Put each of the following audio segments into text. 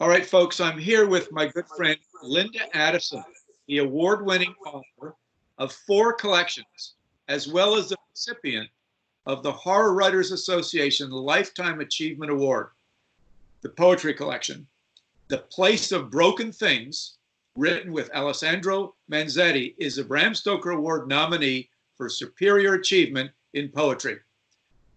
All right, folks, I'm here with my good friend, Linda Addison, the award-winning author of 4 collections, as well as the recipient of the Horror Writers Association Lifetime Achievement Award, the poetry collection, The Place of Broken Things, written with Alessandro Manzetti, is a Bram Stoker Award nominee for superior achievement in poetry.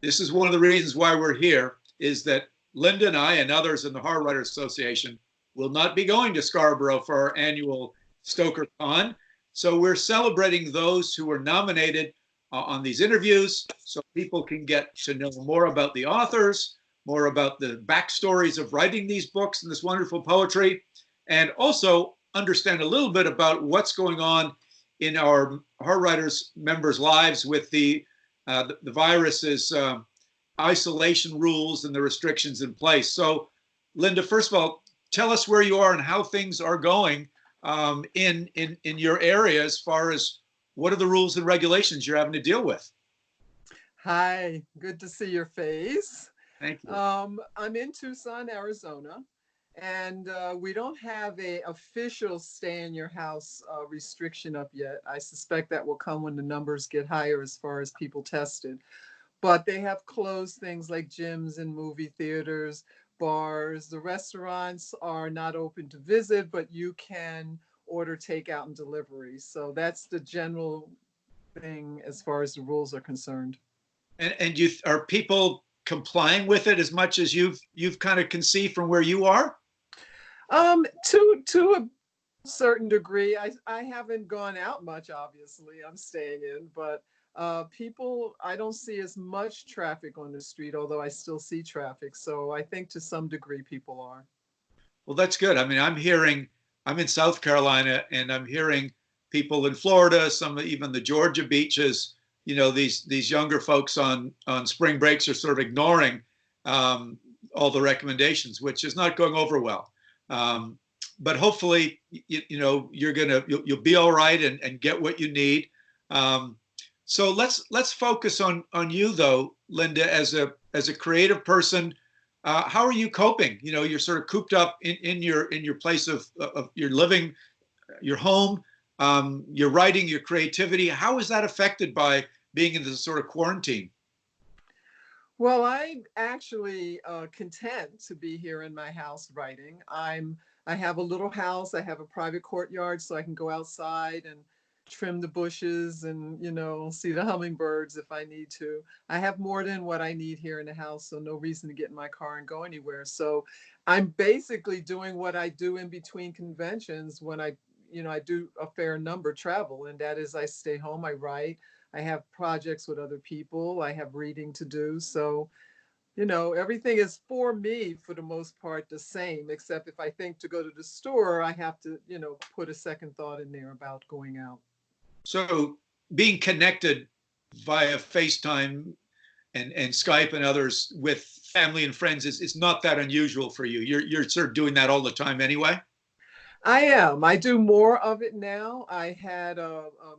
This is one of the reasons why we're here, is that Linda and I and others in the Horror Writers Association will not be going to Scarborough for our annual Stoker Con. So we're celebrating those who were nominated on these interviews so people can get to know more about the authors, more about the backstories of writing these books and this wonderful poetry, and also understand a little bit about what's going on in our Horror Writers members' lives with the virus's isolation rules and the restrictions in place. So, Linda, first of all, tell us where you are and how things are going in your area as far as what are the rules and regulations you're having to deal with. Hi, good to see your face. Thank you. I'm in Tucson, Arizona, and we don't have a official stay in your house restriction up yet. I suspect that will come when the numbers get higher as far as people tested. But they have closed things like gyms and movie theaters, bars. The restaurants are not open to visit, but you can order takeout and delivery. So that's the general thing as far as the rules are concerned. And you are people complying with it as much as you've kind of can see from where you are? To a certain degree, I haven't gone out much. Obviously, I'm staying in, but people, I don't see as much traffic on the street, although I still see traffic. So I think to some degree people are. Well, that's good. I mean, I'm in South Carolina, and I'm hearing people in Florida, some even the Georgia beaches. You know, these younger folks on spring breaks are sort of ignoring all the recommendations, which is not going over well. But hopefully, you'll be all right and get what you need. So let's focus on you though, Linda, as a creative person. How are you coping? You know, you're sort of cooped up in your place of your living, your home, your writing, your creativity. How is that affected by being in this sort of quarantine? Well, I'm actually content to be here in my house writing. I have a little house. I have a private courtyard, so I can go outside and trim the bushes and see the hummingbirds if I need to. I have more than what I need here in the house, so no reason to get in my car and go anywhere. So I'm basically doing what I do in between conventions when I do a fair number travel, and that is I stay home, I write. I have projects with other people. I have reading to do. So, everything is for me for the most part the same, except if I think to go to the store, I have to, put a second thought in there about going out. So being connected via FaceTime and Skype and others with family and friends is not that unusual for you. You're sort of doing that all the time anyway. I am. I do more of it now. I had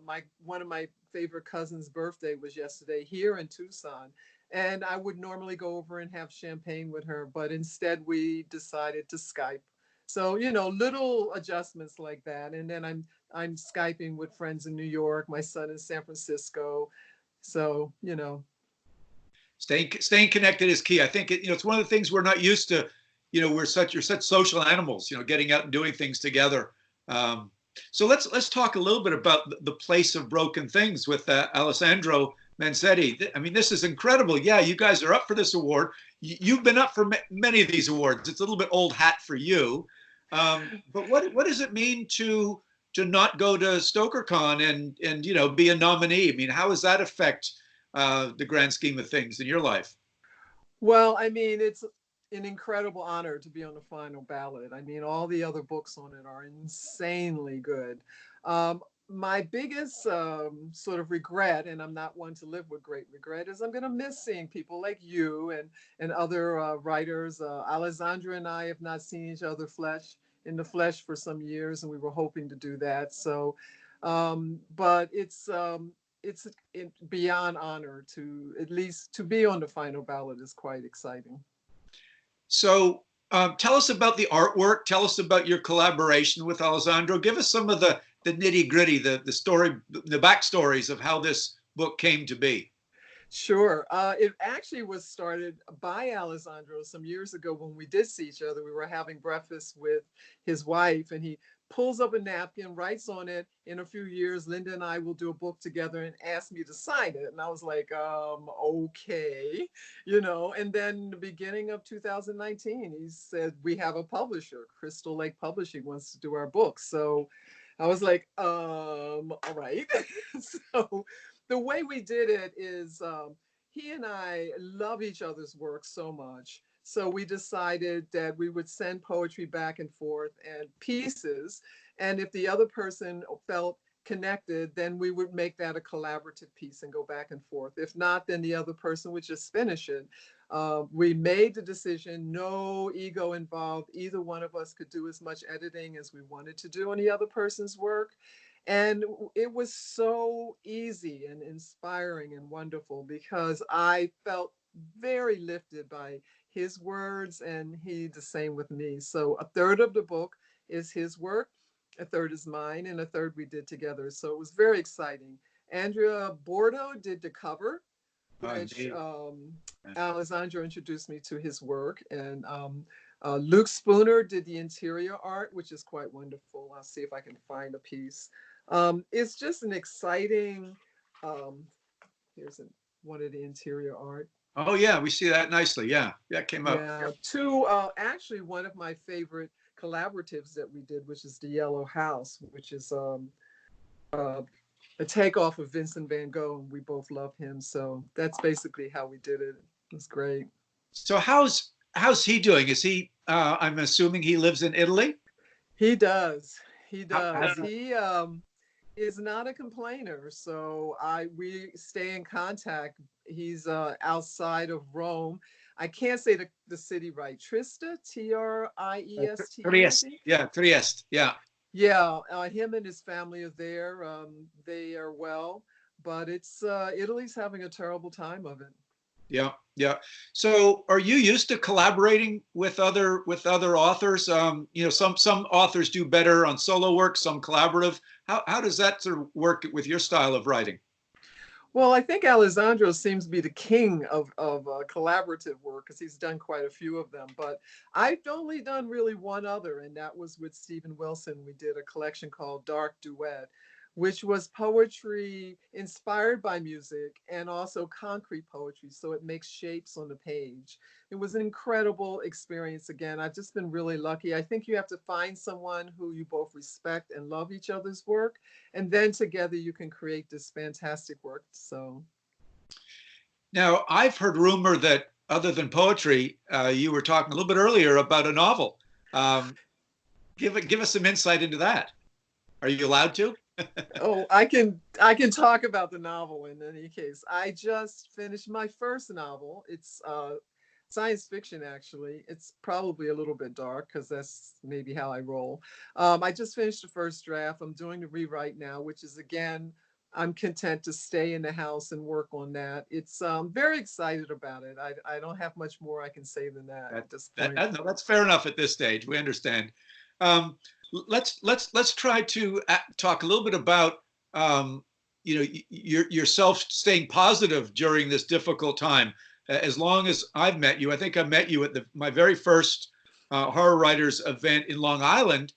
my one of my favorite cousins' birthday was yesterday here in Tucson, and I would normally go over and have champagne with her, but instead we decided to Skype. So little adjustments like that, and then I'm Skyping with friends in New York. My son in San Francisco. So Staying connected is key. I think it's one of the things we're not used to. You're such social animals. Getting out and doing things together. Um, so let's talk a little bit about the place of broken things with Alessandro Manzetti. I mean, this is incredible. Yeah, you guys are up for this award. You've been up for many of these awards. It's a little bit old hat for you. But what does it mean to not go to StokerCon and be a nominee? I mean, how does that affect the grand scheme of things in your life? Well, I mean, it's an incredible honor to be on the final ballot. I mean, all the other books on it are insanely good. My biggest sort of regret, and I'm not one to live with great regret, is I'm going to miss seeing people like you and other writers. Alessandra and I have not seen each other in the flesh for some years, and we were hoping to do that. So, but it's beyond honor to at least to be on the final ballot is quite exciting. So Tell us about the artwork. Tell us about your collaboration with Alessandro. Give us some of the nitty gritty, the story, the backstories of how this book came to be. Sure. It actually was started by Alessandro some years ago when we did see each other. We were having breakfast with his wife, and he pulls up a napkin, writes on it, in a few years, Linda and I will do a book together, and asked me to sign it. And I was like, okay, And then in the beginning of 2019, he said, we have a publisher, Crystal Lake Publishing wants to do our book. So I was like, all right. So the way we did it is he and I love each other's work so much. So we decided that we would send poetry back and forth and pieces. And if the other person felt connected, then we would make that a collaborative piece and go back and forth. If not, then the other person would just finish it. We made the decision, no ego involved. Either one of us could do as much editing as we wanted to do on the other person's work. And it was so easy and inspiring and wonderful because I felt very lifted by his words, and he the same with me. So a third of the book is his work, a third is mine, and a third we did together. So it was very exciting. Andrea Bordo did the cover, which Indeed. Alessandro introduced me to his work, and Luke Spooner did the interior art, which is quite wonderful. I'll see if I can find a piece. It's just an exciting, um, here's one of the interior art. Oh yeah, we see that nicely. Yeah, that came up. Yeah, two, actually one of my favorite collaboratives that we did, which is the Yellow House, which is uh, a takeoff of Vincent van Gogh, and we both love him. So that's basically how we did it. It was great. So how's he doing? Is he? I'm assuming he lives in Italy. He does. He How does. He is not a complainer. So we stay in contact. He's outside of Rome. I can't say the city right. Trista, Trieste, I Trieste. think. Yeah, Trieste. Yeah. Yeah, him and his family are there. They are well, but it's Italy's having a terrible time of it. Yeah, yeah. So, are you used to collaborating with other authors? Some authors do better on solo work, some collaborative. How does that sort of work with your style of writing? Well, I think Alessandro seems to be the king of collaborative work because he's done quite a few of them. But I've only done really one other, and that was with Stephen Wilson. We did a collection called Dark Duet, which was poetry inspired by music and also concrete poetry. So it makes shapes on the page. It was an incredible experience. Again, I've just been really lucky. I think you have to find someone who you both respect and love each other's work, and then together you can create this fantastic work. So Now, I've heard rumor that other than poetry, you were talking a little bit earlier about a novel. Um, give us some insight into that. Are you allowed to? oh, I can talk about the novel in any case. I just finished my first novel. It's science fiction, actually. It's probably a little bit dark because that's maybe how I roll. I just finished the first draft. I'm doing the rewrite now, which is, again, I'm content to stay in the house and work on that. It's very excited about it. I don't have much more I can say than that That, at this point. no, that's fair enough at this stage. We understand. Um, let's try to talk a little bit about yourself staying positive during this difficult time. As long as I've met you, I think I met you at my very first horror writers event in Long Island.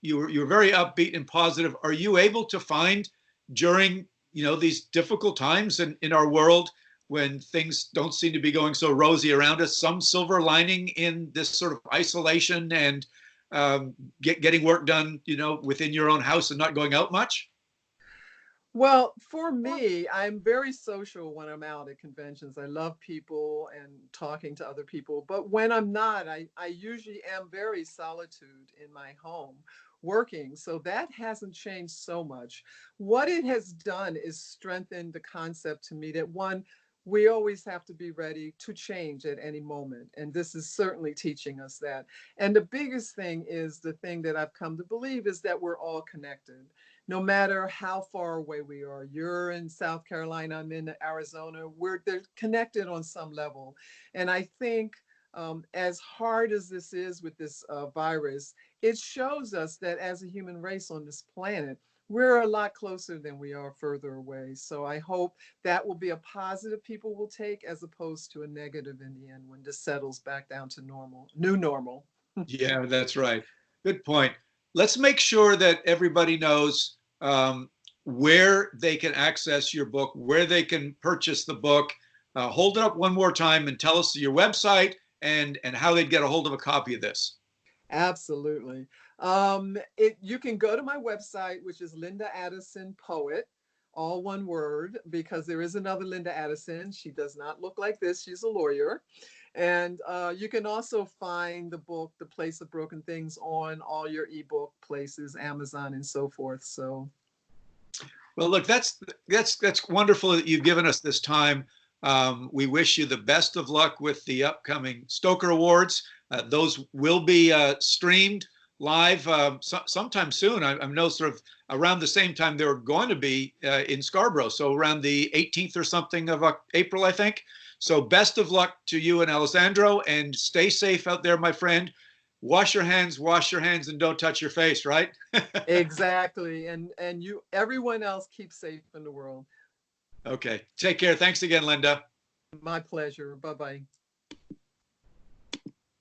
You were very upbeat and positive. Are you able to find during these difficult times in our world, when things don't seem to be going so rosy around us, some silver lining in this sort of isolation and getting work done, within your own house and not going out much? Well, for me, I'm very social when I'm out at conventions. I love people and talking to other people. But when I'm not, I usually am very solitude in my home working. So that hasn't changed so much. What it has done is strengthen the concept to me that, one, we always have to be ready to change at any moment. And this is certainly teaching us that. And the biggest thing is the thing that I've come to believe is that we're all connected no matter how far away we are. You're in South Carolina, I'm in Arizona. They're connected on some level. And I think as hard as this is with this virus, it shows us that as a human race on this planet, we're a lot closer than we are further away. So I hope that will be a positive people will take as opposed to a negative in the end when this settles back down to normal, new normal. Yeah, that's right. Good point. Let's make sure that everybody knows where they can access your book, where they can purchase the book. Hold it up one more time and tell us your website and how they'd get a hold of a copy of this. Absolutely. You can go to my website, which is Linda Addison Poet, all one word, because there is another Linda Addison. She does not look like this. She's a lawyer. And you can also find the book, The Place of Broken Things, on all your ebook places, Amazon and so forth. So, well, look, that's wonderful that you've given us this time. We wish you the best of luck with the upcoming Stoker Awards. Those will be streamed live sometime soon. I know sort of around the same time they're going to be in Scarborough, so around the 18th or something of April, I think. So best of luck to you and Alessandro, and stay safe out there, my friend. Wash your hands, and don't touch your face, right? exactly. And you, everyone else, keep safe in the world. Okay. Take care. Thanks again, Linda. My pleasure. Bye-bye.